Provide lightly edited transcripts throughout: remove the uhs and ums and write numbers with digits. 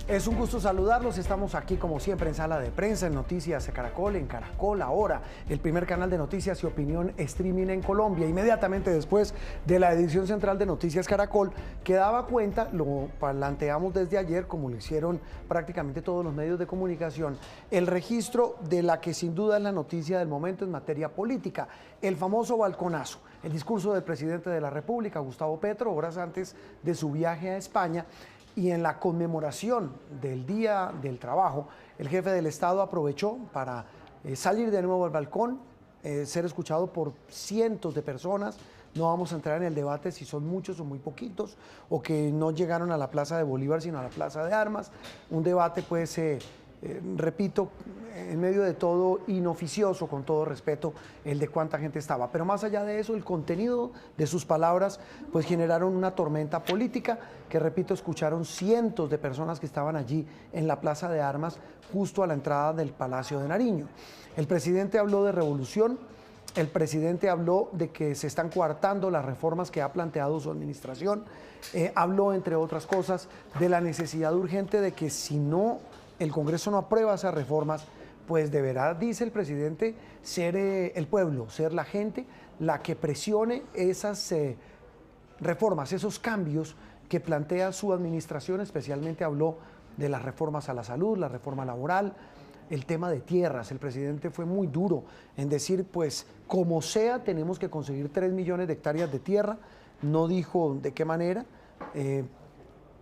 Es un gusto saludarlos, estamos aquí como siempre en Sala de Prensa, en Noticias de Caracol, en Caracol Ahora, el primer canal de noticias y opinión streaming en Colombia. Inmediatamente después de la edición central de Noticias Caracol, que daba cuenta, lo planteamos desde ayer, como lo hicieron prácticamente todos los medios de comunicación, el registro de la que sin duda es la noticia del momento en materia política, el famoso balconazo, el discurso del presidente de la República, Gustavo Petro, horas antes de su viaje a España. Y en la conmemoración del Día del Trabajo, el jefe del Estado aprovechó para salir de nuevo al balcón, ser escuchado por cientos de personas. No vamos a entrar en el debate si son muchos o muy poquitos, o que no llegaron a la Plaza de Bolívar, sino a la Plaza de Armas. Un debate, pues, repito, en medio de todo inoficioso, con todo respeto, el de cuánta gente estaba. Pero más allá de eso, el contenido de sus palabras pues generaron una tormenta política que, repito, escucharon cientos de personas que estaban allí en la Plaza de Armas, justo a la entrada del Palacio de Nariño. El presidente habló de revolución, el presidente habló de que se están coartando las reformas que ha planteado su administración, habló, entre otras cosas, de la necesidad urgente de que si no el Congreso no aprueba esas reformas, pues deberá, dice el presidente, ser el pueblo, ser la gente la que presione esas reformas, esos cambios que plantea su administración. Especialmente habló de las reformas a la salud, la reforma laboral, el tema de tierras. El presidente fue muy duro en decir, pues, como sea, tenemos que conseguir 3 millones de hectáreas de tierra. No dijo de qué manera,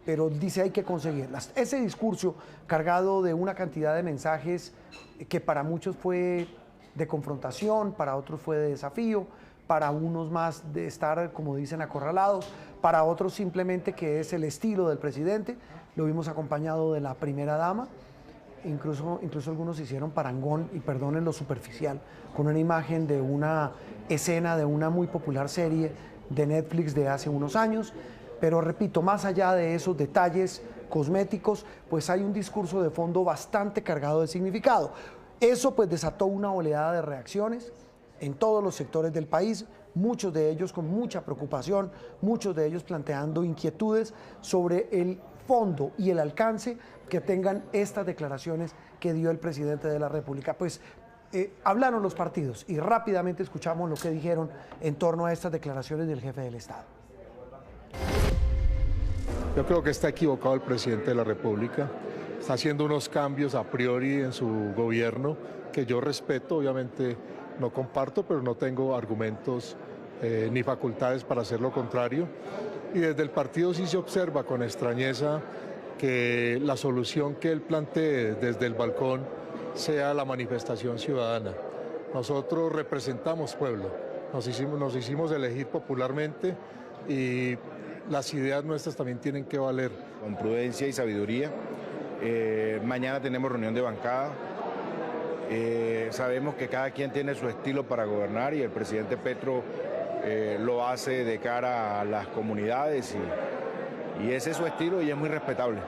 pero dice hay que conseguirlas. Ese discurso cargado de una cantidad de mensajes que para muchos fue de confrontación, para otros fue de desafío, para unos más de estar, como dicen, acorralados, para otros simplemente que es el estilo del presidente. Lo vimos acompañado de la primera dama, incluso algunos hicieron parangón, y perdonen lo superficial, con una imagen de una escena de una muy popular serie de Netflix de hace unos años. Pero repito, más allá de esos detalles cosméticos, pues hay un discurso de fondo bastante cargado de significado. Eso pues desató una oleada de reacciones en todos los sectores del país, muchos de ellos con mucha preocupación, muchos de ellos planteando inquietudes sobre el fondo y el alcance que tengan estas declaraciones que dio el presidente de la República. Pues hablaron los partidos y rápidamente escuchamos lo que dijeron en torno a estas declaraciones del jefe del Estado. Yo creo que está equivocado el presidente de la República, está haciendo unos cambios a priori en su gobierno que yo respeto, obviamente no comparto, pero no tengo argumentos ni facultades para hacer lo contrario. Y desde el partido sí se observa con extrañeza que la solución que él plantee desde el balcón sea la manifestación ciudadana. Nosotros representamos pueblo, nos hicimos elegir popularmente y las ideas nuestras también tienen que valer. Con prudencia y sabiduría. Mañana tenemos reunión de bancada. Sabemos que cada quien tiene su estilo para gobernar y el presidente Petro lo hace de cara a las comunidades y ese es su estilo y es muy respetable.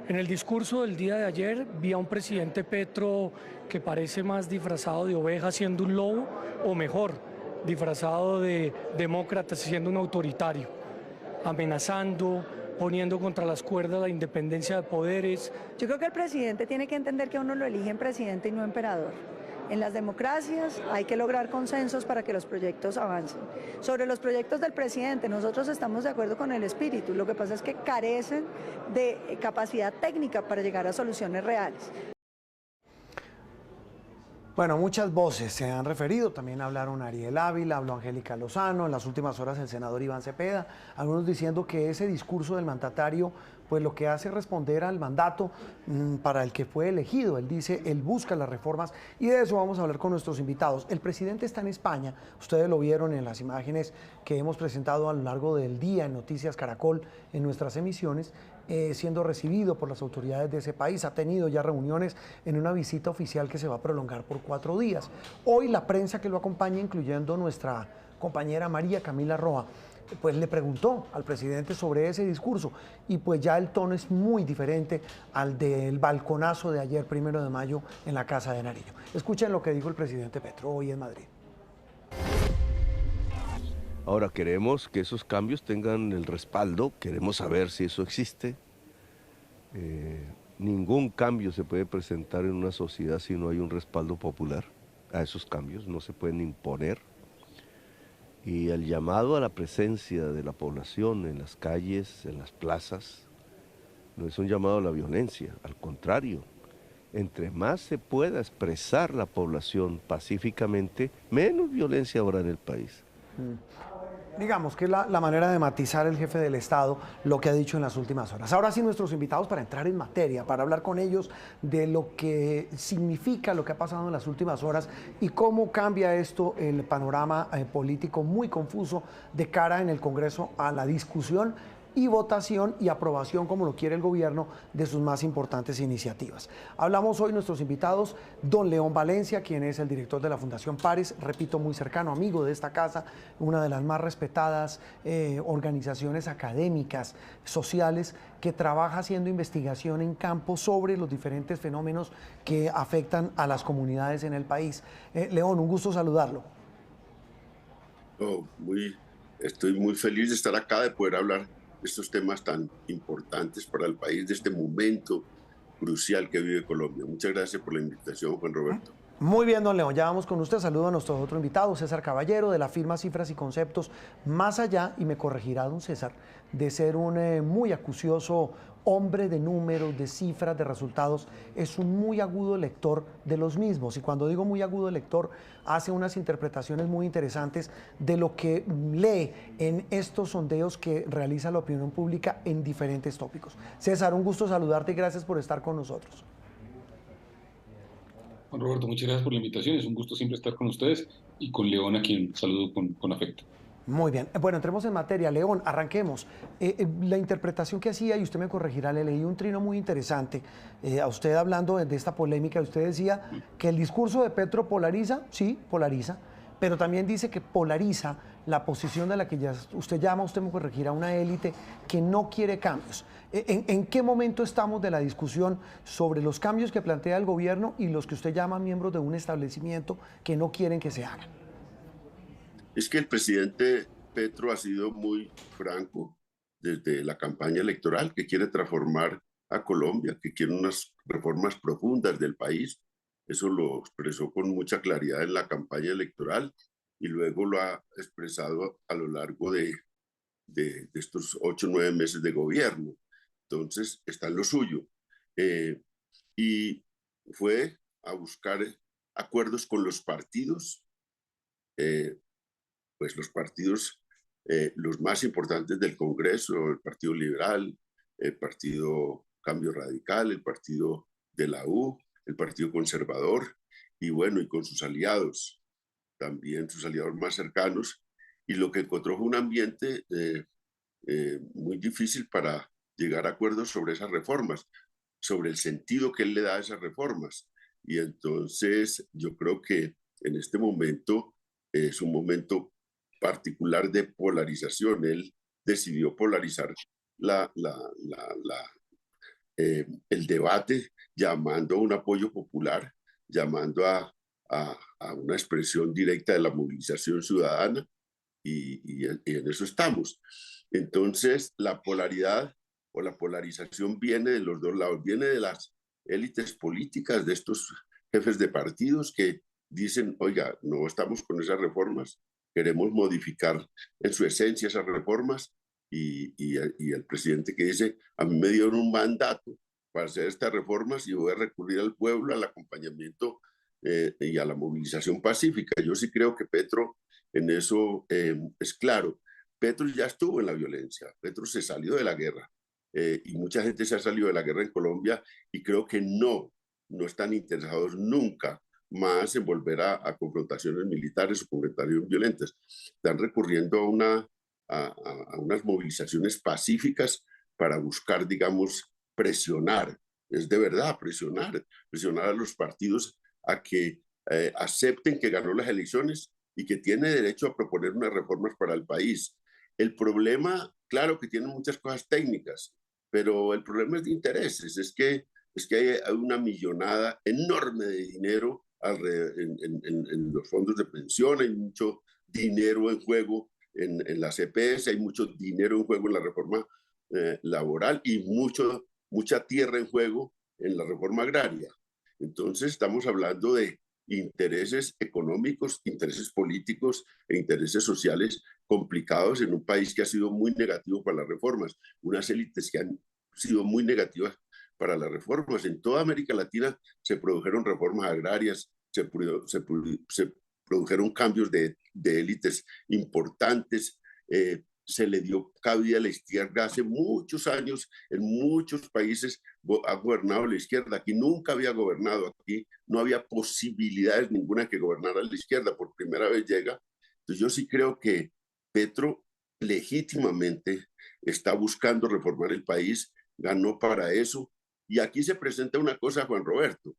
En el discurso del día de ayer vi a un presidente Petro que parece más disfrazado de oveja siendo un lobo, o mejor, disfrazado de demócrata siendo un autoritario, amenazando, poniendo contra las cuerdas la independencia de poderes. Yo creo que el presidente tiene que entender que a uno lo eligen presidente y no emperador. En las democracias hay que lograr consensos para que los proyectos avancen. Sobre los proyectos del presidente, nosotros estamos de acuerdo con el espíritu, lo que pasa es que carecen de capacidad técnica para llegar a soluciones reales. Bueno, muchas voces se han referido, también hablaron Ariel Ávila, habló Angélica Lozano, en las últimas horas el senador Iván Cepeda, algunos diciendo que ese discurso del mandatario pues lo que hace es responder al mandato para el que fue elegido. Él dice, él busca las reformas y de eso vamos a hablar con nuestros invitados. El presidente está en España, ustedes lo vieron en las imágenes que hemos presentado a lo largo del día en Noticias Caracol, en nuestras emisiones, siendo recibido por las autoridades de ese país. Ha tenido ya reuniones en una visita oficial que se va a prolongar por 4 días. Hoy la prensa que lo acompaña, incluyendo nuestra compañera María Camila Roa, pues le preguntó al presidente sobre ese discurso y pues ya el tono es muy diferente al del balconazo de ayer, 1 de mayo, en la Casa de Nariño. Escuchen lo que dijo el presidente Petro hoy en Madrid. Ahora queremos que esos cambios tengan el respaldo, queremos saber si eso existe, ningún cambio se puede presentar en una sociedad si no hay un respaldo popular a esos cambios, no se pueden imponer. Y el llamado a la presencia de la población en las calles, en las plazas, no es un llamado a la violencia, al contrario. Entre más se pueda expresar la población pacíficamente, menos violencia habrá en el país. Digamos que es la manera de matizar el jefe del Estado lo que ha dicho en las últimas horas. Ahora sí, nuestros invitados para entrar en materia, para hablar con ellos de lo que significa lo que ha pasado en las últimas horas y cómo cambia esto el panorama político muy confuso de cara en el Congreso a la discusión y votación y aprobación, como lo quiere el gobierno, de sus más importantes iniciativas. Hablamos hoy nuestros invitados, don León Valencia, quien es el director de la Fundación Pares, repito, muy cercano, amigo de esta casa, una de las más respetadas organizaciones académicas, sociales, que trabaja haciendo investigación en campo sobre los diferentes fenómenos que afectan a las comunidades en el país. León, un gusto saludarlo. Oh, estoy muy feliz de estar acá, de poder hablar de estos temas tan importantes para el país, de este momento crucial que vive Colombia. Muchas gracias por la invitación, Juan Roberto. Muy bien, don León, ya vamos con usted. Saludo a nuestro otro invitado, César Caballero, de la firma Cifras y Conceptos Más Allá, y me corregirá don César, de ser un muy acucioso hombre de números, de cifras, de resultados. Es un muy agudo lector de los mismos, y cuando digo muy agudo lector, hace unas interpretaciones muy interesantes de lo que lee en estos sondeos que realiza la opinión pública en diferentes tópicos. César, un gusto saludarte y gracias por estar con nosotros. Juan Roberto, muchas gracias por la invitación. Es un gusto siempre estar con ustedes y con León, a quien saludo con afecto. Muy bien. Bueno, entremos en materia. León, arranquemos. La interpretación que hacía, y usted me corregirá, le leí un trino muy interesante a usted hablando de esta polémica. Usted decía que el discurso de Petro polariza, sí, polariza, pero también dice que polariza la posición de la que ya usted me corregirá, una élite que no quiere cambios. ¿En qué momento estamos de la discusión sobre los cambios que plantea el gobierno y los que usted llama miembros de un establecimiento que no quieren que se hagan? Es que el presidente Petro ha sido muy franco desde la campaña electoral, que quiere transformar a Colombia, que quiere unas reformas profundas del país. Eso lo expresó con mucha claridad en la campaña electoral y luego lo ha expresado a lo largo de estos 8 o 9 meses de gobierno. Entonces, está en lo suyo. Y fue a buscar acuerdos con los partidos, pues los partidos, los más importantes del Congreso, el Partido Liberal, el Partido Cambio Radical, el Partido de la U, el Partido Conservador, y bueno, y con sus aliados, también sus aliados más cercanos, y lo que encontró fue un ambiente muy difícil para llegar a acuerdos sobre esas reformas, sobre el sentido que él le da a esas reformas. Y entonces yo creo que en este momento es un momento particular de polarización. Él decidió polarizar el debate, llamando a un apoyo popular, llamando a una expresión directa de la movilización ciudadana, y en eso estamos. Entonces, la polaridad o la polarización viene de los dos lados, viene de las élites políticas, de estos jefes de partidos que dicen, oiga, no estamos con esas reformas, queremos modificar en su esencia esas reformas, y el presidente que dice, a mí me dieron un mandato para hacer estas reformas y voy a recurrir al pueblo, al acompañamiento y a la movilización pacífica. Yo sí creo que Petro en eso es claro. Petro ya estuvo en la violencia, Petro se salió de la guerra, y mucha gente se ha salido de la guerra en Colombia y creo que no están interesados nunca más en volver a confrontaciones militares o confrontaciones violentas. Están recurriendo a unas movilizaciones pacíficas para buscar, digamos, presionar, es de verdad presionar a los partidos a que acepten que ganó las elecciones y que tiene derecho a proponer unas reformas para el país. El problema, claro que tiene muchas cosas técnicas, pero el problema es de intereses, es que hay una millonada enorme de dinero en los fondos de pensión, hay mucho dinero en juego en las EPS, hay mucho dinero en juego en la reforma laboral y mucha tierra en juego en la reforma agraria. Entonces estamos hablando de intereses económicos, intereses políticos e intereses sociales complicados en un país que ha sido muy negativo para las reformas, unas élites que han sido muy negativas para las reformas. En toda América Latina se produjeron reformas agrarias, se produjeron cambios de élites importantes, se le dio cabida a la izquierda hace muchos años, en muchos países ha gobernado la izquierda, aquí nunca había gobernado, aquí no había posibilidades ninguna que gobernara la izquierda, por primera vez llega. Entonces yo sí creo que Petro legítimamente está buscando reformar el país, ganó para eso, y aquí se presenta una cosa, Juan Roberto,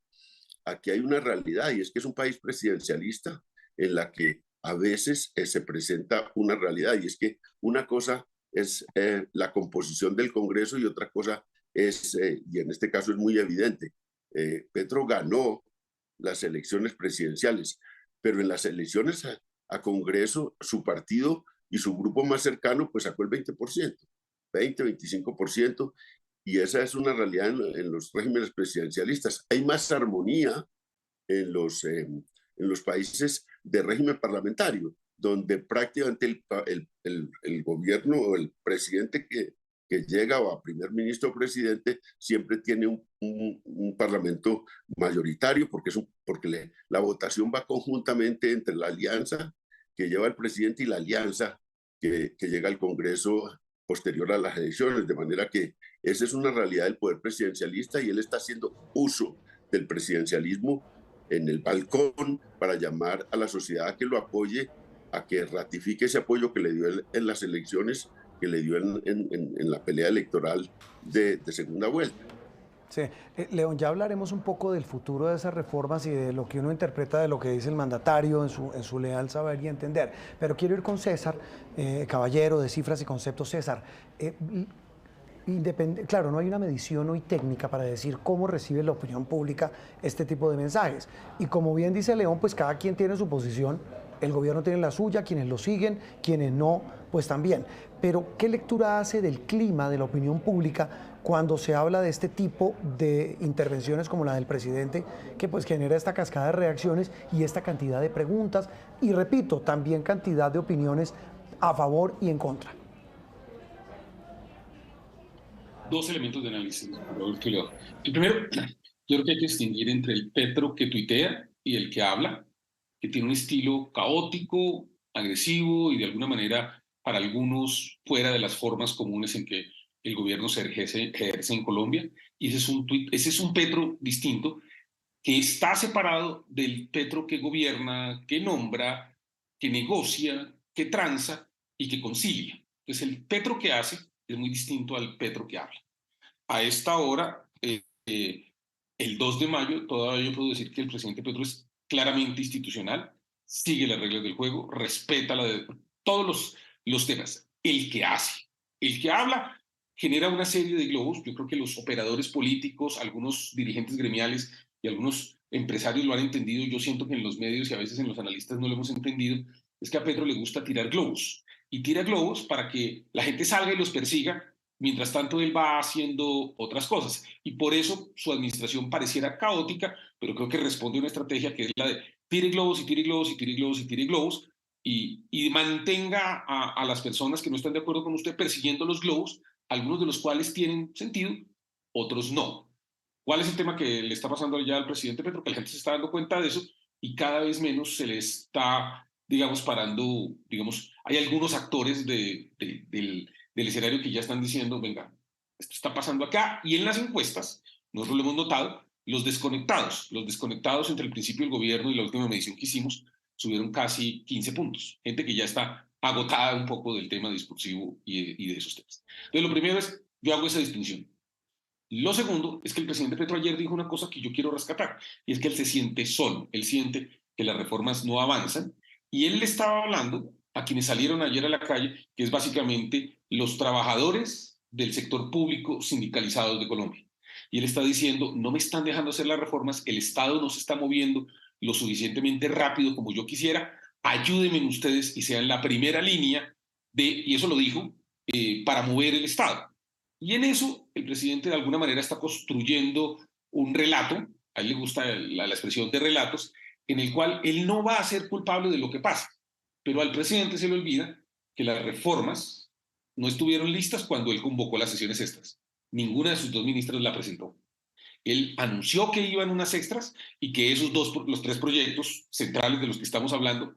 aquí hay una realidad, y es que es un país presidencialista en la que a veces se presenta una realidad, y es que una cosa es la composición del Congreso y otra cosa es, y en este caso es muy evidente, Petro ganó las elecciones presidenciales, pero en las elecciones a Congreso su partido y su grupo más cercano pues sacó el 20%, 25%, y esa es una realidad en los regímenes presidencialistas. Hay más armonía en los países de régimen parlamentario, donde prácticamente el gobierno o el presidente que llega o a primer ministro o presidente siempre tiene un parlamento mayoritario porque la votación va conjuntamente entre la alianza que lleva el presidente y la alianza que llega al Congreso posterior a las elecciones, de manera que esa es una realidad del poder presidencialista y él está haciendo uso del presidencialismo en el balcón para llamar a la sociedad a que lo apoye, a que ratifique ese apoyo que le dio en las elecciones, que le dio en la pelea electoral de segunda vuelta. Sí, León, ya hablaremos un poco del futuro de esas reformas y de lo que uno interpreta de lo que dice el mandatario en su leal saber y entender. Pero quiero ir con César, caballero de cifras y conceptos. César, claro, no hay una medición hoy técnica para decir cómo recibe la opinión pública este tipo de mensajes. Y como bien dice León, pues cada quien tiene su posición, el gobierno tiene la suya, quienes lo siguen, quienes no, pues también. Pero, ¿qué lectura hace del clima de la opinión pública cuando se habla de este tipo de intervenciones como la del presidente, que pues genera esta cascada de reacciones y esta cantidad de preguntas y, repito, también cantidad de opiniones a favor y en contra? Dos elementos de análisis, Roberto y Leo. El primero, yo creo que hay que distinguir entre el Petro que tuitea y el que habla, que tiene un estilo caótico, agresivo y de alguna manera para algunos fuera de las formas comunes en que el gobierno se ejerce en Colombia. Y ese es un Petro distinto que está separado del Petro que gobierna, que nombra, que negocia, que tranza y que concilia. Entonces el Petro que hace es muy distinto al Petro que habla. A esta hora, el 2 de mayo, todavía yo puedo decir que el presidente Petro es claramente institucional, sigue las reglas del juego, respeta todos los temas. El que hace, el que habla, genera una serie de globos. Yo creo que los operadores políticos, algunos dirigentes gremiales y algunos empresarios lo han entendido. Yo siento que en los medios y a veces en los analistas no lo hemos entendido. Es que a Petro le gusta tirar globos. Y tira globos para que la gente salga y los persiga. Mientras tanto, él va haciendo otras cosas. Y por eso su administración pareciera caótica, pero creo que responde a una estrategia que es la de tire globos y tire globos y tire globos y tire globos y mantenga a las personas que no están de acuerdo con usted persiguiendo los globos, algunos de los cuales tienen sentido, otros no. ¿Cuál es el tema que le está pasando ya al presidente Petro? Que la gente se está dando cuenta de eso y cada vez menos se le está, digamos, parando, digamos, hay algunos actores del escenario que ya están diciendo, venga, esto está pasando acá, y en las encuestas, nosotros lo hemos notado, los desconectados entre el principio del gobierno y la última medición que hicimos, subieron casi 15 puntos, gente que ya está agotada un poco del tema discursivo y de esos temas. Entonces, lo primero es, yo hago esa distinción. Lo segundo es que el presidente Petro ayer dijo una cosa que yo quiero rescatar, y es que él se siente solo, él siente que las reformas no avanzan, y él le estaba hablando a quienes salieron ayer a la calle, que es básicamente los trabajadores del sector público sindicalizados de Colombia. Y él está diciendo, no me están dejando hacer las reformas, el Estado no se está moviendo lo suficientemente rápido como yo quisiera, ayúdenme ustedes y sean la primera línea y eso lo dijo, para mover el Estado. Y en eso el presidente de alguna manera está construyendo un relato, a él le gusta la expresión de relatos, en el cual él no va a ser culpable de lo que pasa, pero al presidente se le olvida que las reformas no estuvieron listas cuando él convocó las sesiones extras. Ninguna de sus dos ministras la presentó. Él anunció que iban unas extras y que los tres proyectos centrales de los que estamos hablando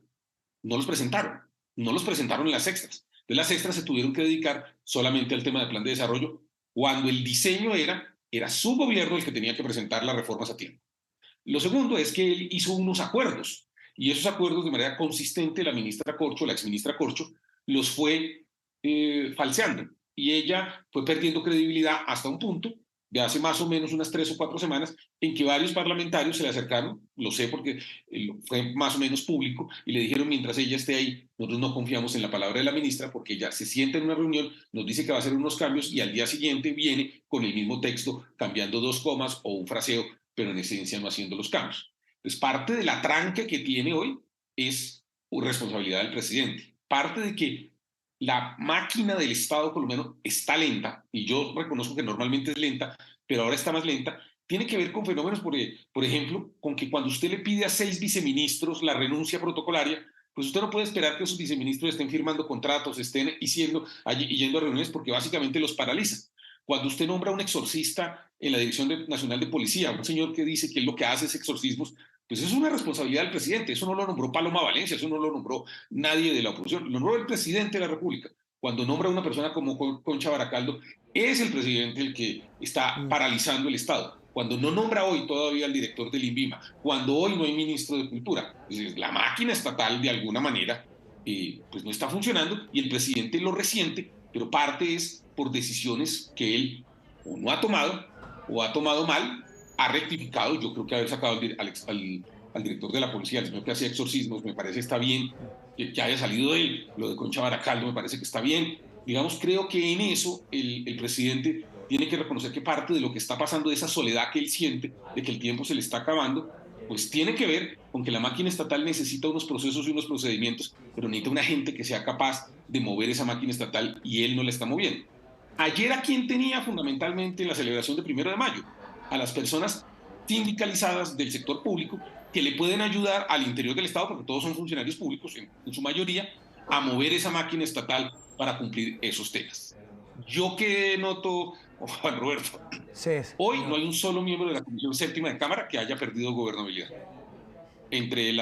no los presentaron. No los presentaron en las extras. Entonces las extras se tuvieron que dedicar solamente al tema del plan de desarrollo cuando el diseño era su gobierno el que tenía que presentar las reformas a tiempo. Lo segundo es que él hizo unos acuerdos y esos acuerdos de manera consistente la ministra Corcho, la exministra Corcho, los fue falseando y ella fue perdiendo credibilidad hasta un punto de hace más o menos unas 3 o 4 semanas en que varios parlamentarios se le acercaron, lo sé porque fue más o menos público, y le dijeron mientras ella esté ahí, nosotros no confiamos en la palabra de la ministra porque ella se sienta en una reunión, nos dice que va a hacer unos cambios y al día siguiente viene con el mismo texto cambiando 2 comas o un fraseo, pero en esencia no haciendo los cambios. Entonces parte de la tranca que tiene hoy es responsabilidad del presidente, parte de que la máquina del Estado colombiano está lenta, y yo reconozco que normalmente es lenta, pero ahora está más lenta, tiene que ver con fenómenos, por ejemplo, con que cuando usted le pide a 6 viceministros la renuncia protocolaria, pues usted no puede esperar que esos viceministros estén firmando contratos, estén yendo a reuniones, porque básicamente los paraliza. Cuando usted nombra a un exorcista en la Dirección Nacional de Policía, un señor que dice que lo que hace es exorcismos, pues eso es una responsabilidad del presidente. Eso no lo nombró Paloma Valencia, eso no lo nombró nadie de la oposición, lo nombró el presidente de la República. Cuando nombra a una persona como Concha Baracaldo, es el presidente el que está paralizando el Estado. Cuando no nombra hoy todavía al director del INVIMA, cuando hoy no hay ministro de Cultura, pues la máquina estatal de alguna manera pues no está funcionando y el presidente lo resiente, pero parte es por decisiones que él o no ha tomado o ha tomado mal, ha rectificado. Yo creo que haber sacado al director de la policía, el señor que hacía exorcismos, me parece está bien que haya salido de él. Lo de Concha Baracaldo me parece que está bien. Digamos, creo que en eso el presidente tiene que reconocer que parte de lo que está pasando, de esa soledad que él siente, de que el tiempo se le está acabando, pues tiene que ver con que la máquina estatal necesita unos procesos y unos procedimientos, pero necesita una gente que sea capaz de mover esa máquina estatal y él no la está moviendo. Ayer, ¿a quién tenía fundamentalmente la celebración de 1 de mayo? A las personas sindicalizadas del sector público que le pueden ayudar al interior del Estado, porque todos son funcionarios públicos en su mayoría, a mover esa máquina estatal para cumplir esos temas. Yo que noto, Juan Roberto, hoy no hay un solo miembro de la Comisión Séptima de Cámara que haya perdido gobernabilidad. Entre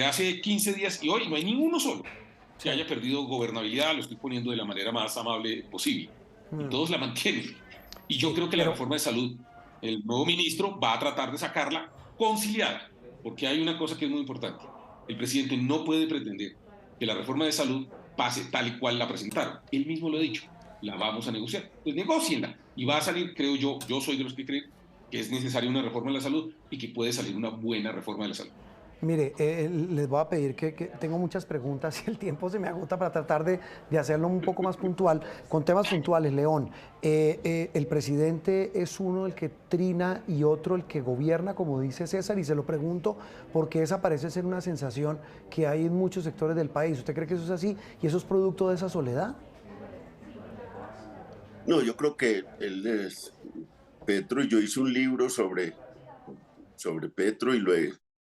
hace 15 días y hoy no hay ninguno solo que haya perdido gobernabilidad, lo estoy poniendo de la manera más amable posible. Y todos la mantienen. Y yo creo que la reforma de salud, el nuevo ministro va a tratar de sacarla conciliada, porque hay una cosa que es muy importante. El presidente no puede pretender que la reforma de salud pase tal y cual la presentaron. Él mismo lo ha dicho, la vamos a negociar. Pues negócienla y va a salir, creo yo soy de los que creen que es necesaria una reforma de la salud y que puede salir una buena reforma de la salud. Mire, les voy a pedir que tengo muchas preguntas y el tiempo se me agota para tratar de hacerlo un poco más puntual, con temas puntuales. León, el presidente es uno el que trina y otro el que gobierna, como dice César, y se lo pregunto porque esa parece ser una sensación que hay en muchos sectores del país. ¿Usted cree que eso es así y eso es producto de esa soledad? No, yo creo que él es Petro, y yo hice un libro sobre Petro y lo he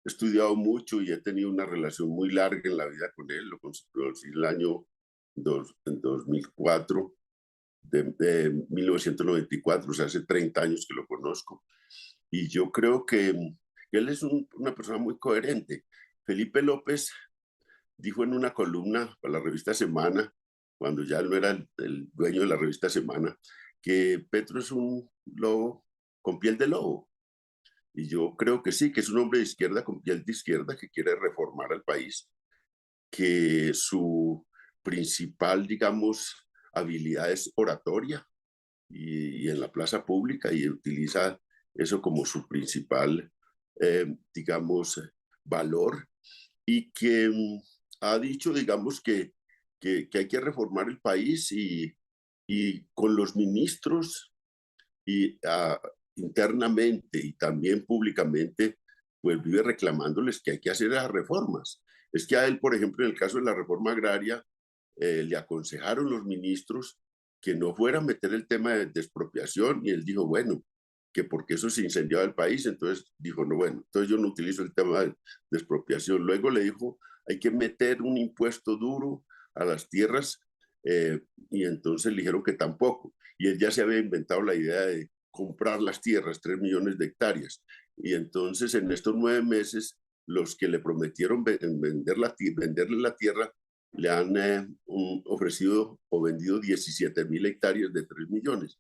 estudiado mucho y he tenido una relación muy larga en la vida con él. Lo conocí el año en 2004, de 1994, o sea, hace 30 años que lo conozco. Y yo creo que él es una persona muy coherente. Felipe López dijo en una columna para la revista Semana, cuando ya no era el dueño de la revista Semana, que Petro es un lobo con piel de lobo. Y yo creo que sí, que es un hombre de izquierda con piel de izquierda que quiere reformar al país, que su principal, digamos, habilidad es oratoria y en la plaza pública, y utiliza eso como su principal, digamos, valor, y que ha dicho, digamos, que hay que reformar el país y con los ministros y internamente y también públicamente, pues vive reclamándoles que hay que hacer las reformas. Es que a él, por ejemplo, en el caso de la reforma agraria, le aconsejaron los ministros que no fuera a meter el tema de expropiación, y él dijo, bueno, que porque eso se incendiaba el país, entonces dijo, no, bueno, entonces yo no utilizo el tema de expropiación. Luego le dijo, hay que meter un impuesto duro a las tierras, y entonces le dijeron que tampoco. Y él ya se había inventado la idea de comprar las tierras, 3 millones de hectáreas. Y entonces en estos 9 meses, los que le prometieron venderle la tierra, le han ofrecido o vendido 17.000 hectáreas de 3 millones.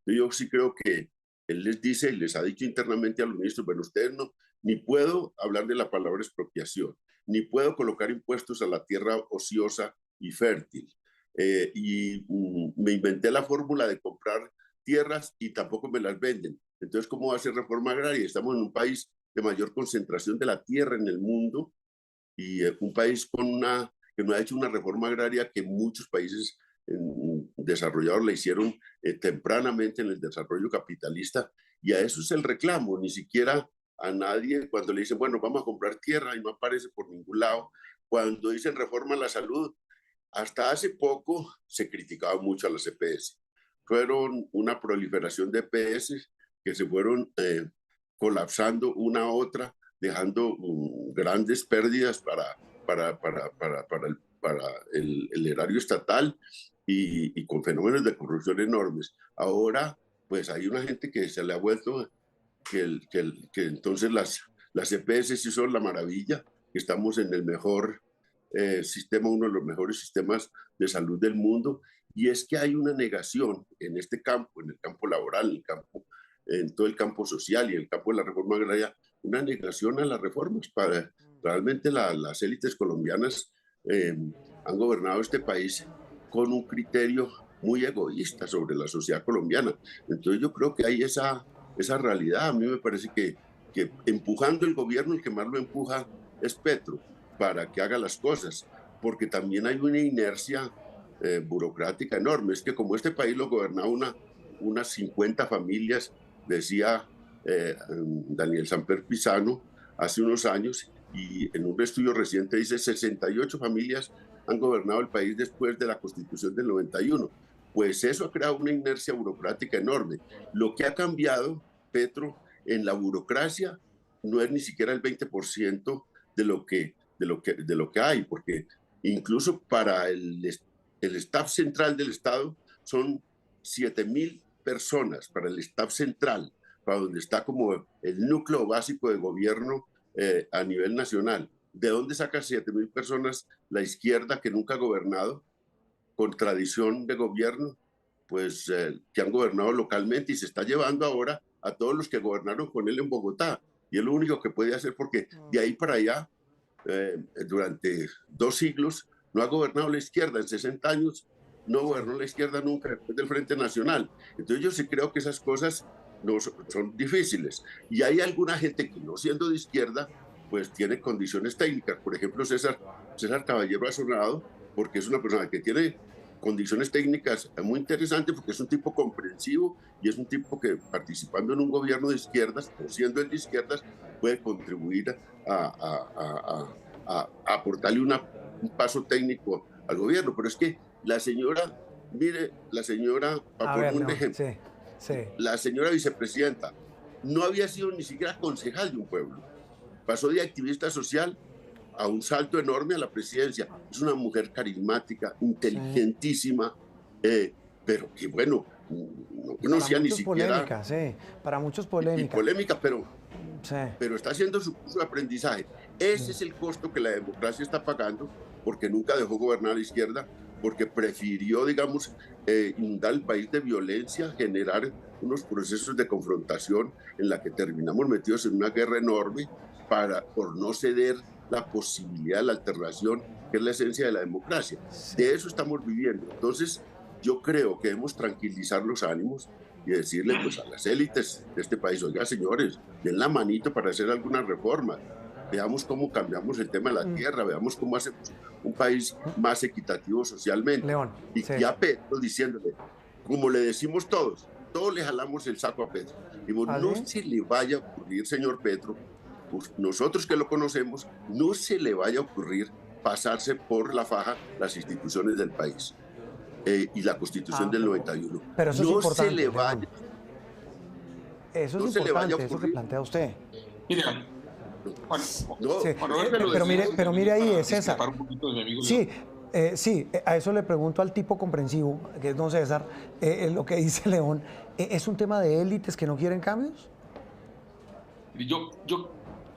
Yo sí creo que él les dice, les ha dicho internamente a los ministros, bueno, ustedes no, ni puedo hablar de la palabra expropiación, ni puedo colocar impuestos a la tierra ociosa y fértil. Me inventé la fórmula de comprar tierras y tampoco me las venden. Entonces, ¿cómo va a ser reforma agraria? Estamos en un país de mayor concentración de la tierra en el mundo y un país que no ha hecho una reforma agraria que muchos países desarrollados la hicieron tempranamente en el desarrollo capitalista, y a eso es el reclamo. Ni siquiera a nadie, cuando le dicen, bueno, vamos a comprar tierra, y no aparece por ningún lado. Cuando dicen reforma a la salud, hasta hace poco se criticaba mucho a las EPS. Fueron una proliferación de EPS que se fueron colapsando una a otra, dejando grandes pérdidas para el erario estatal y con fenómenos de corrupción enormes. Ahora, pues hay una gente que se le ha vuelto que entonces las EPS sí son la maravilla, que estamos en el mejor sistema, uno de los mejores sistemas de salud del mundo, y es que hay una negación en este campo, en el campo laboral, en todo el campo social y en el campo de la reforma agraria, una negación a las reformas. Realmente las élites colombianas han gobernado este país con un criterio muy egoísta sobre la sociedad colombiana. Entonces yo creo que hay esa realidad. A mí me parece que empujando el gobierno, el que más lo empuja es Petro, para que haga las cosas, porque también hay una inercia burocrática enorme. Es que como este país lo gobernaba unas 50 familias, decía Daniel Samper Pisano hace unos años, y en un estudio reciente dice 68 familias han gobernado el país después de la Constitución del 91. Pues eso ha creado una inercia burocrática enorme. Lo que ha cambiado Petro en la burocracia no es ni siquiera el 20% de lo que hay, porque incluso para el staff central del Estado son 7.000 personas para el staff central, para donde está como el núcleo básico de gobierno a nivel nacional. ¿De dónde saca 7.000 personas la izquierda, que nunca ha gobernado con tradición de gobierno, pues que han gobernado localmente, y se está llevando ahora a todos los que gobernaron con él en Bogotá? Y es lo único que puede hacer, porque de ahí para allá, durante 2 siglos, no ha gobernado la izquierda. En 60 años no gobernó la izquierda nunca después del Frente Nacional. Entonces yo sí creo que esas cosas no son difíciles. Y hay alguna gente que, no siendo de izquierda, pues tiene condiciones técnicas. Por ejemplo, César Caballero ha sonado porque es una persona que tiene condiciones técnicas muy interesantes, porque es un tipo comprensivo y es un tipo que, participando en un gobierno de izquierdas, o siendo el de izquierdas, puede contribuir a aportarle un paso técnico al gobierno. Pero es que la señora, para poner un ejemplo, la señora vicepresidenta no había sido ni siquiera concejal de un pueblo. Pasó de activista social a un salto enorme a la presidencia. Es una mujer carismática, inteligentísima, pero que, bueno, no conocía ni siquiera... Para muchos polémica. Pero está haciendo su curso de aprendizaje. Ese es el costo que la democracia está pagando, porque nunca dejó gobernar a la izquierda, porque prefirió, digamos, inundar el país de violencia, generar unos procesos de confrontación en la que terminamos metidos en una guerra enorme por no ceder la posibilidad de la alternación, que es la esencia de la democracia. De eso estamos viviendo. Entonces, yo creo que debemos tranquilizar los ánimos y decirle, pues, a las élites de este país: oiga, señores, den la manito para hacer alguna reforma. Veamos cómo cambiamos el tema de la tierra, veamos cómo hacemos un país más equitativo socialmente. León, y a Petro diciéndole, como le decimos todos le jalamos el saco a Petro. Digo, no se le vaya a ocurrir, señor Petro, pues nosotros que lo conocemos, no se le vaya a ocurrir pasarse por la faja las instituciones del país y la Constitución del 91. Pero eso no es importante, se le vaya. Eso es no se le vaya a importante, eso que ocurrir. plantea usted. Mira, Juan, No, Sí, Juan Roberto lo pero decía, mire ahí, para César. discrepar un poquito de mi amigo Sí, León. sí, a eso le pregunto al tipo comprensivo, que es don César, lo que dice León, ¿es un tema de élites que no quieren cambios? Yo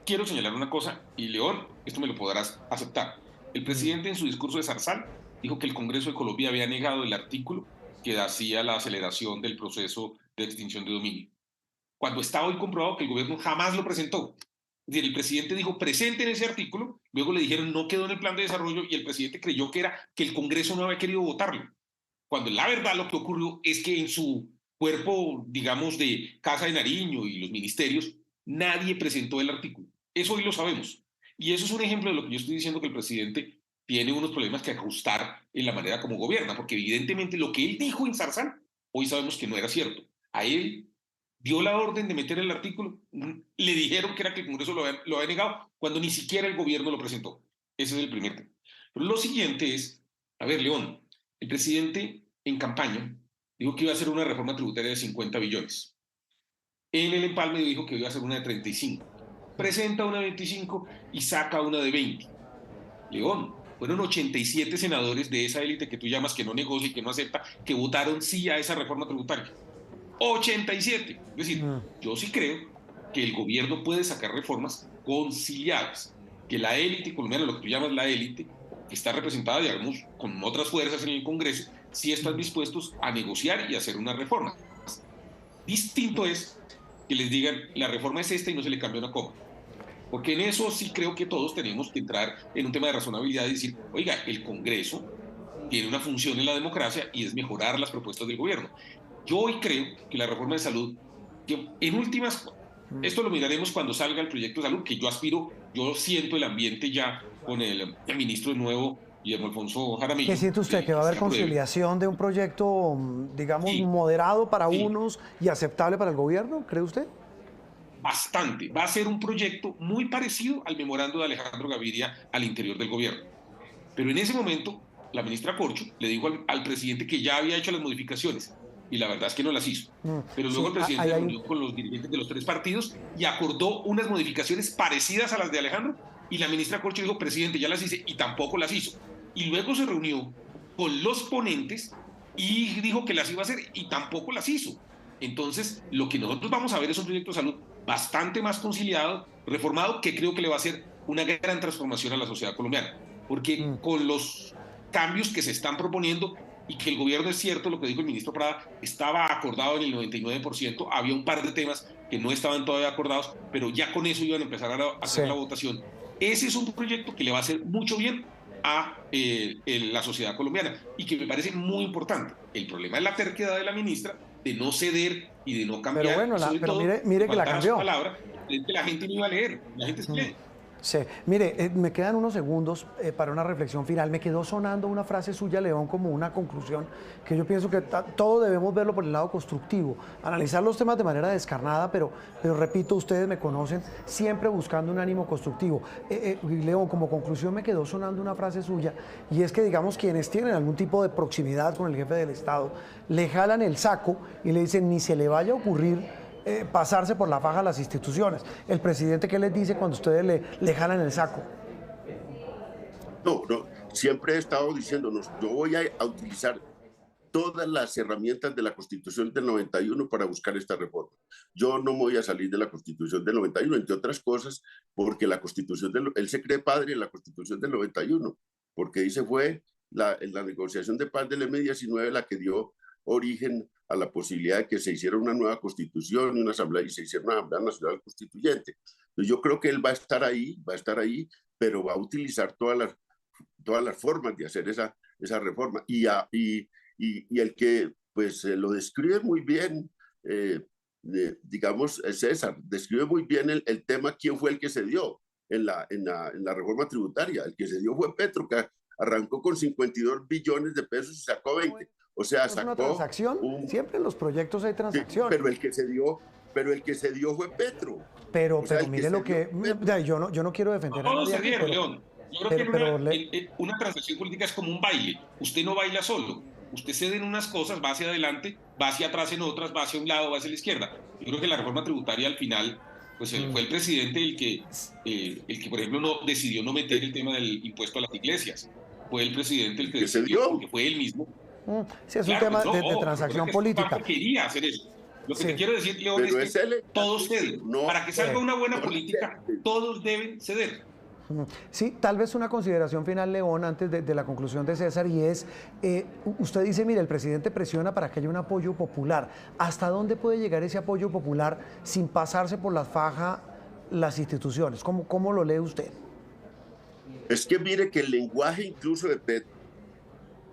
quiero señalar una cosa, y León, esto me lo podrás aceptar. El presidente en su discurso de Zarzal dijo que el Congreso de Colombia había negado el artículo que hacía la aceleración del proceso de extinción de dominio, cuando está hoy comprobado que el gobierno jamás lo presentó. Es decir, el presidente dijo, presenten ese artículo, luego le dijeron, no quedó en el plan de desarrollo, y el presidente creyó que era que el Congreso no había querido votarlo. Cuando la verdad lo que ocurrió es que en su cuerpo, digamos, de Casa de Nariño y los ministerios, nadie presentó el artículo. Eso hoy lo sabemos. Y eso es un ejemplo de lo que yo estoy diciendo, que el presidente tiene unos problemas que ajustar en la manera como gobierna, porque evidentemente lo que él dijo en Zarzal, hoy sabemos que no era cierto. A él dio la orden de meter el artículo, le dijeron que era que el Congreso lo había negado, cuando ni siquiera el gobierno lo presentó. Ese es el primer tema. Pero lo siguiente es, a ver, León, el presidente en campaña dijo que iba a hacer una reforma tributaria de 50 billones. En el empalme dijo que iba a hacer una de 35. Presenta una de 25 y saca una de 20. León, fueron 87 senadores de esa élite que tú llamas que no negocia y que no acepta, que votaron sí a esa reforma tributaria. 87. Es decir, yo sí creo que el gobierno puede sacar reformas conciliadas, que la élite colombiana, lo que tú llamas la élite, que está representada, digamos, con otras fuerzas en el Congreso, sí están dispuestos a negociar y hacer una reforma. Distinto es que les digan, la reforma es esta y no se le cambia una coma. Porque en eso sí creo que todos tenemos que entrar en un tema de razonabilidad y decir, oiga, el Congreso tiene una función en la democracia y es mejorar las propuestas del gobierno. Yo hoy creo que la reforma de salud, que en últimas, esto lo miraremos cuando salga el proyecto de salud, que yo aspiro, yo siento el ambiente ya con el ministro nuevo, Guillermo Alfonso Jaramillo. ¿Qué siente usted? ¿Que va a haber conciliación de un proyecto, digamos, sí, moderado para unos y aceptable para el gobierno? ¿Cree usted? Bastante. Va a ser un proyecto muy parecido al memorando de Alejandro Gaviria al interior del gobierno. Pero en ese momento, la ministra Corcho le dijo al presidente que ya había hecho las modificaciones, y la verdad es que no las hizo. Pero luego el presidente se reunió con los dirigentes de los tres partidos y acordó unas modificaciones parecidas a las de Alejandro, y la ministra Corcho dijo, presidente, ya las hice, y tampoco las hizo. Y luego se reunió con los ponentes y dijo que las iba a hacer, y tampoco las hizo. Entonces, lo que nosotros vamos a ver es un proyecto de salud bastante más conciliado, reformado, que creo que le va a hacer una gran transformación a la sociedad colombiana. Porque con los cambios que se están proponiendo, y que el gobierno, es cierto, lo que dijo el ministro Prada, estaba acordado en el 99%, había un par de temas que no estaban todavía acordados, pero ya con eso iban a empezar a hacer la votación. Ese es un proyecto que le va a hacer mucho bien a la sociedad colombiana y que me parece muy importante. El problema es la terquedad de la ministra de no ceder y de no cambiar. Pero bueno, pero mire que la cambió. Palabra, es que la gente no iba a leer, la gente se lee. Sí, mire, me quedan unos segundos para una reflexión final. Me quedó sonando una frase suya, León, como una conclusión que yo pienso que todos debemos verlo por el lado constructivo, analizar los temas de manera descarnada, pero repito, ustedes me conocen, siempre buscando un ánimo constructivo. León, como conclusión me quedó sonando una frase suya, y es que, digamos, quienes tienen algún tipo de proximidad con el jefe del Estado, le jalan el saco y le dicen, ni se le vaya a ocurrir pasarse por la faja a las instituciones. ¿El presidente qué les dice cuando ustedes le jalan el saco? No, siempre he estado diciéndonos, yo voy a utilizar todas las herramientas de la Constitución del 91 para buscar esta reforma. Yo no me voy a salir de la Constitución del 91, entre otras cosas, porque la Constitución él se cree padre en la Constitución del 91, porque dice fue la negociación de paz del M-19 la que dio origen a la posibilidad de que se hiciera una nueva constitución y se hiciera una asamblea nacional constituyente. Entonces yo creo que él va a estar ahí, pero va a utilizar todas las formas de hacer esa reforma. Y el que pues lo describe muy bien, digamos, César, describe muy bien el tema, quién fue el que se dio en la reforma tributaria. El que se dio fue Petro, que arrancó con 52 billones de pesos y sacó 20. O sea, sacó una transacción. Siempre en los proyectos hay transacciones. Sí, pero el que se dio fue Petro. Pero mire lo que yo no quiero defender a nadie. Todos se dieron, León. Yo creo que una transacción política es como un baile. Usted no baila solo. Usted cede en unas cosas, va hacia adelante, va hacia atrás en otras, va hacia un lado, va hacia la izquierda. Yo creo que la reforma tributaria al final, pues fue el presidente el que, por ejemplo, decidió no meter el tema del impuesto a las iglesias. Fue el presidente el que decidió, porque fue él mismo. Sí, es un tema de transacción política. Trump quería hacer eso. Lo que Sí. te quiero decir, León, Pero es que él todos ceden. no, Para que salga una buena no, política, todos deben ceder. Sí, tal vez una consideración final, León, antes de la conclusión de César, y es, usted dice, mire, el presidente presiona para que haya un apoyo popular. ¿Hasta dónde puede llegar ese apoyo popular sin pasarse por la faja las instituciones? ¿Cómo lo lee usted? Es que mire que el lenguaje incluso de Petro,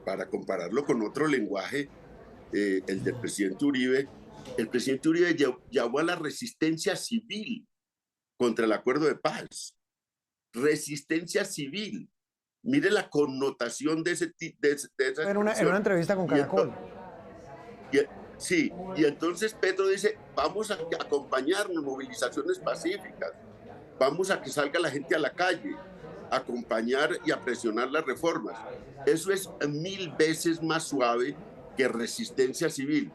para compararlo con otro lenguaje, el del presidente Uribe, el presidente Uribe llamó a la resistencia civil contra el acuerdo de paz. Resistencia civil. Mire la connotación de esa En una entrevista con Caracol. Sí, y entonces Petro dice, vamos a acompañarnos, movilizaciones pacíficas, vamos a que salga la gente a la calle, a acompañar y a presionar las reformas. Eso es 1000 veces más suave que resistencia civil.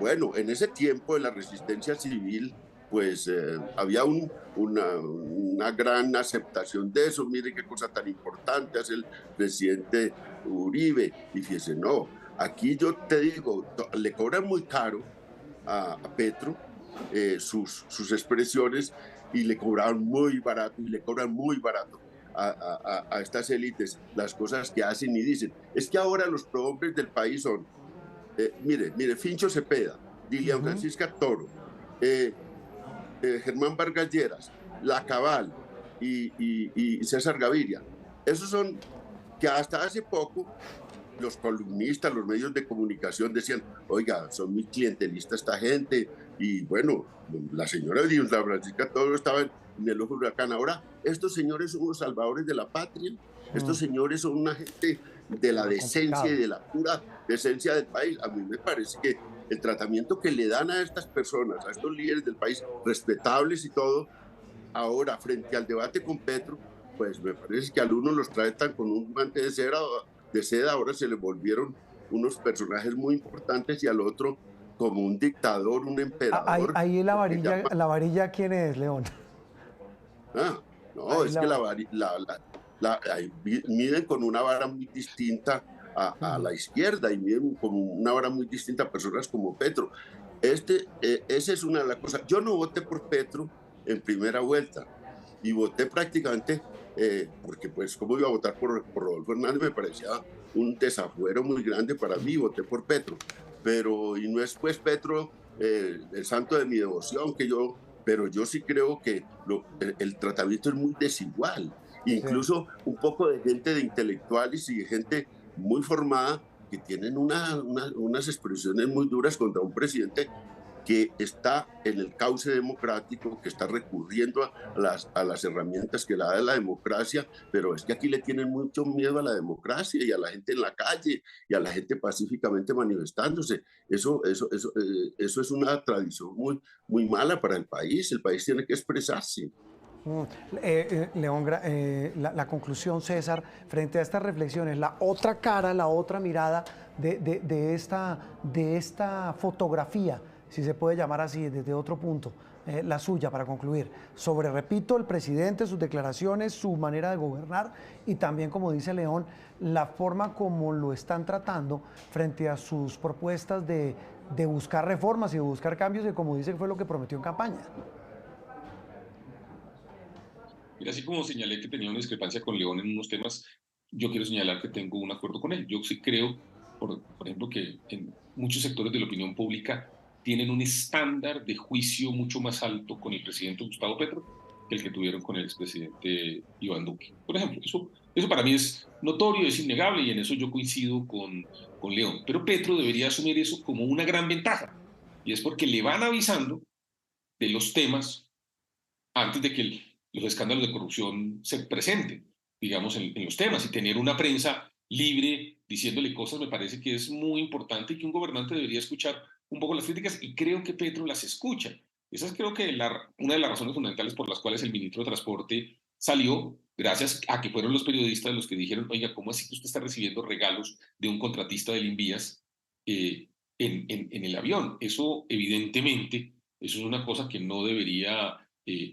Bueno, en ese tiempo de la resistencia civil, pues había una gran aceptación de eso. Mire qué cosa tan importante hace el presidente Uribe. Y fíjese, no, aquí yo te digo, le cobran muy caro a Petro sus expresiones y le cobraron muy barato y le cobran muy barato a estas élites las cosas que hacen y dicen. Es que ahora los prohombres del país son, mire, Fincho Cepeda, Dilian Francisca Toro, Germán Vargas Lleras, La Cabal y César Gaviria. Esos son que hasta hace poco los columnistas, los medios de comunicación decían, oiga, son muy clientelistas esta gente, y bueno, la señora Dilian Francisca Toro estaba en el ojo del huracán. Ahora, estos señores son los salvadores de la patria, estos señores son una gente de la decencia y de la pura decencia del país. A mí me parece que el tratamiento que le dan a estas personas, a estos líderes del país, respetables y todo, ahora frente al debate con Petro, pues me parece que al uno los tratan con un guante de seda, ahora se les volvieron unos personajes muy importantes, y al otro como un dictador, un emperador. Ahí la varilla, ¿quién es, León? No, es que miden con una vara muy distinta a la izquierda, y miden con una vara muy distinta a personas como Petro. Esa es una de las cosas. Yo no voté por Petro en primera vuelta, y voté prácticamente porque, pues, ¿cómo iba a votar por Rodolfo Hernández? Me parecía un desafuero muy grande para mí. Voté por Petro, y no es pues Petro el santo de mi devoción, pero yo sí creo que el tratamiento es muy desigual. Incluso un poco de gente de intelectuales y de gente muy formada que tienen unas expresiones muy duras contra un presidente que está en el cauce democrático, que está recurriendo a las herramientas que le da la democracia, pero es que aquí le tienen mucho miedo a la democracia y a la gente en la calle y a la gente pacíficamente manifestándose. Eso es una tradición muy, muy mala para el país. El país tiene que expresarse. León, la conclusión, César, frente a estas reflexiones, la otra cara, la otra mirada de esta fotografía, si se puede llamar así, desde otro punto, la suya, para concluir, sobre, repito, el presidente, sus declaraciones, su manera de gobernar, y también, como dice León, la forma como lo están tratando frente a sus propuestas de buscar reformas y de buscar cambios, y como dice que fue lo que prometió en campaña. Mira, así como señalé que tenía una discrepancia con León en unos temas, yo quiero señalar que tengo un acuerdo con él. Yo sí creo, por ejemplo, que en muchos sectores de la opinión pública tienen un estándar de juicio mucho más alto con el presidente Gustavo Petro que el que tuvieron con el expresidente Iván Duque. Por ejemplo, eso para mí es notorio, es innegable, y en eso yo coincido con León. Pero Petro debería asumir eso como una gran ventaja, y es porque le van avisando de los temas antes de que los escándalos de corrupción se presenten, digamos, en los temas, y tener una prensa libre diciéndole cosas me parece que es muy importante, y que un gobernante debería escuchar un poco las críticas, y creo que Petro las escucha. Esa es, creo que una de las razones fundamentales por las cuales el ministro de Transporte salió, gracias a que fueron los periodistas los que dijeron, oiga, ¿cómo así que usted está recibiendo regalos de un contratista del Invías? en el avión. Eso, evidentemente, eso es una cosa que no debería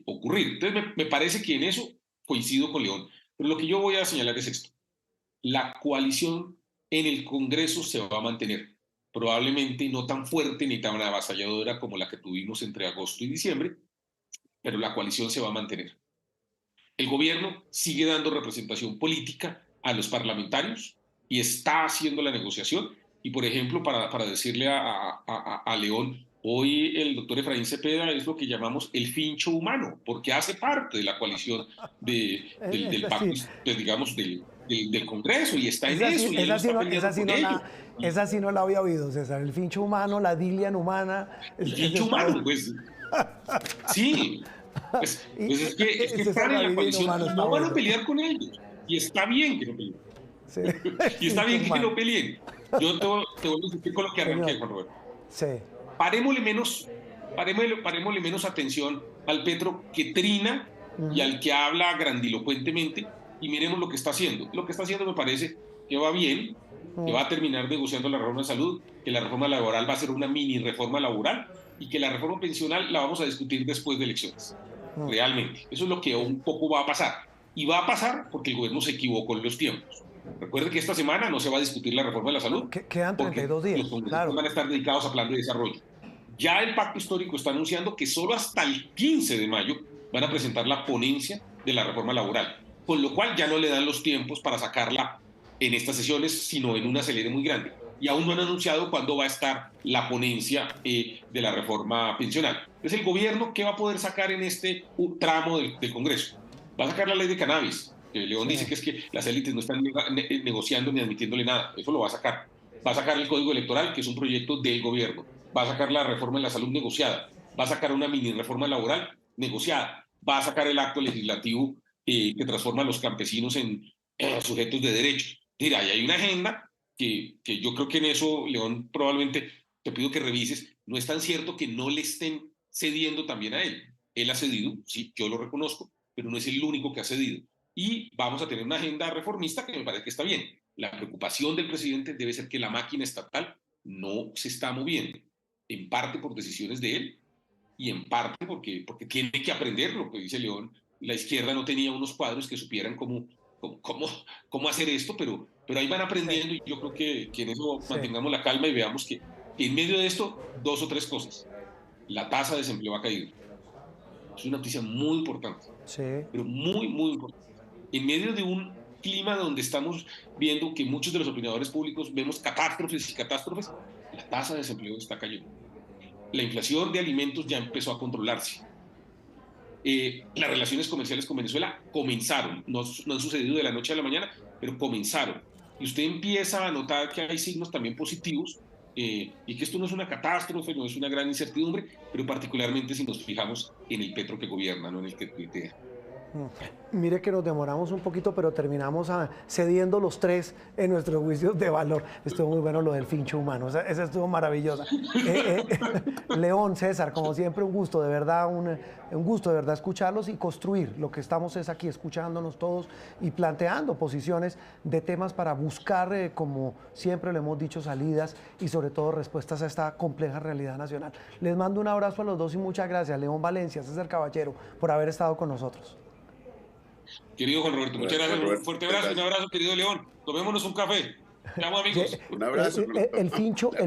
ocurrir. Entonces, me parece que en eso coincido con León. Pero lo que yo voy a señalar es esto. La coalición en el Congreso se va a mantener. Probablemente no tan fuerte ni tan avasalladora como la que tuvimos entre agosto y diciembre, pero la coalición se va a mantener. El gobierno sigue dando representación política a los parlamentarios y está haciendo la negociación. Y, por ejemplo, para decirle a León, hoy el doctor Efraín Cepeda es lo que llamamos el fincho humano, porque hace parte de la coalición del pacto, digamos, del Congreso, y está en eso, y él está peleando con ello. Esa sí no la había oído, César. El fincho humano, la Dilian humana. El fincho humano, pues. Sí. Pues es que están en la coalición y no van a pelear con ellos. Y está bien que no peleen. Sí. Y está bien que no peleen. Yo te voy a insistir con lo que arranqué, Juan Roberto. Sí. Parémosle menos atención al Petro que trina y al que habla grandilocuentemente, y miremos lo que está haciendo. Lo que está haciendo me parece que va bien, que va a terminar negociando la reforma de salud, que la reforma laboral va a ser una mini reforma laboral y que la reforma pensional la vamos a discutir después de elecciones. Realmente. Eso es lo que un poco va a pasar. Y va a pasar porque el gobierno se equivocó en los tiempos. Recuerde que esta semana no se va a discutir la reforma de la salud. Quedan 32 días. Los congresistas van a estar dedicados a plan de desarrollo. Ya el pacto histórico está anunciando que solo hasta el 15 de mayo van a presentar la ponencia de la reforma laboral, con lo cual ya no le dan los tiempos para sacarla en estas sesiones, sino en un acelere muy grande. Y aún no han anunciado cuándo va a estar la ponencia de la reforma pensional. Entonces, el gobierno, ¿qué va a poder sacar en este tramo del Congreso? Va a sacar la ley de cannabis. León dice que es que las élites no están negociando ni admitiéndole nada. Eso lo va a sacar. Va a sacar el Código Electoral, que es un proyecto del gobierno. Va a sacar la reforma de la salud negociada. Va a sacar una mini reforma laboral negociada. Va a sacar el acto legislativo que transforma a los campesinos en sujetos de derecho. Mira, ahí hay una agenda que yo creo que en eso, León, probablemente te pido que revises. No es tan cierto que no le estén cediendo también a él. Él ha cedido, sí, yo lo reconozco, pero no es el único que ha cedido. Y vamos a tener una agenda reformista que me parece que está bien. La preocupación del presidente debe ser que la máquina estatal no se está moviendo, en parte por decisiones de él y en parte porque tiene que aprender lo que dice León. La izquierda no tenía unos cuadros que supieran cómo hacer esto, pero ahí van aprendiendo, y yo creo que en eso mantengamos la calma y veamos que en medio de esto, 2 o 3 cosas. La tasa de desempleo ha caído. Es una noticia muy importante, pero muy, muy importante. En medio de un clima donde estamos viendo que muchos de los opinadores públicos vemos catástrofes y catástrofes, la tasa de desempleo está cayendo. La inflación de alimentos ya empezó a controlarse. Las relaciones comerciales con Venezuela comenzaron, no han sucedido de la noche a la mañana, pero comenzaron. Y usted empieza a notar que hay signos también positivos, y que esto no es una catástrofe, no es una gran incertidumbre, pero particularmente si nos fijamos en el Petro que gobierna, no en el que tuitea. Mire que nos demoramos un poquito, pero terminamos cediendo los 3 en nuestros juicios de valor. Estuvo muy bueno lo del fincho humano, esa estuvo maravillosa. León, César, como siempre, un gusto, de verdad, un gusto de verdad escucharlos y construir. Lo que estamos es aquí escuchándonos todos y planteando posiciones de temas para buscar, como siempre le hemos dicho, salidas y sobre todo respuestas a esta compleja realidad nacional. Les mando un abrazo a los dos y muchas gracias, León Valencia, César Caballero, por haber estado con nosotros. Querido Juan Roberto, muchas gracias. Un fuerte abrazo, un abrazo, querido León. Tomémonos un café. Te amo, amigos. Un abrazo. El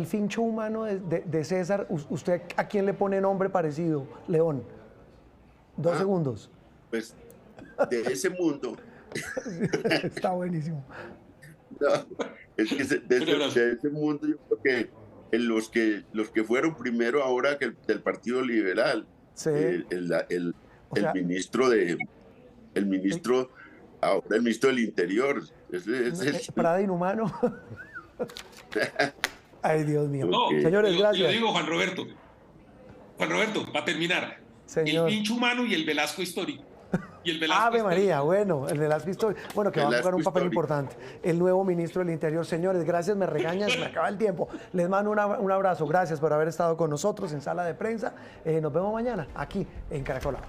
fincho humano de César, ¿usted a quién le pone nombre parecido, León? 2 segundos. Pues de ese mundo. Está buenísimo. No, es que de ese mundo yo creo que los que fueron primero ahora que del Partido Liberal, el ministro ahora el ministro del Interior, Prada Inhumano. Ay, Dios mío. No, señores, gracias. Yo digo, Juan Roberto, para terminar, señor. El pincho humano y el Velasco histórico. Y el Velasco Ave María, bueno, el Velasco histórico. Bueno, que va a jugar un papel importante. El nuevo ministro del Interior. Señores, gracias, me regañan, se me acaba el tiempo. Les mando un abrazo, gracias por haber estado con nosotros en Sala de Prensa. Nos vemos mañana aquí en Caracol Ahora.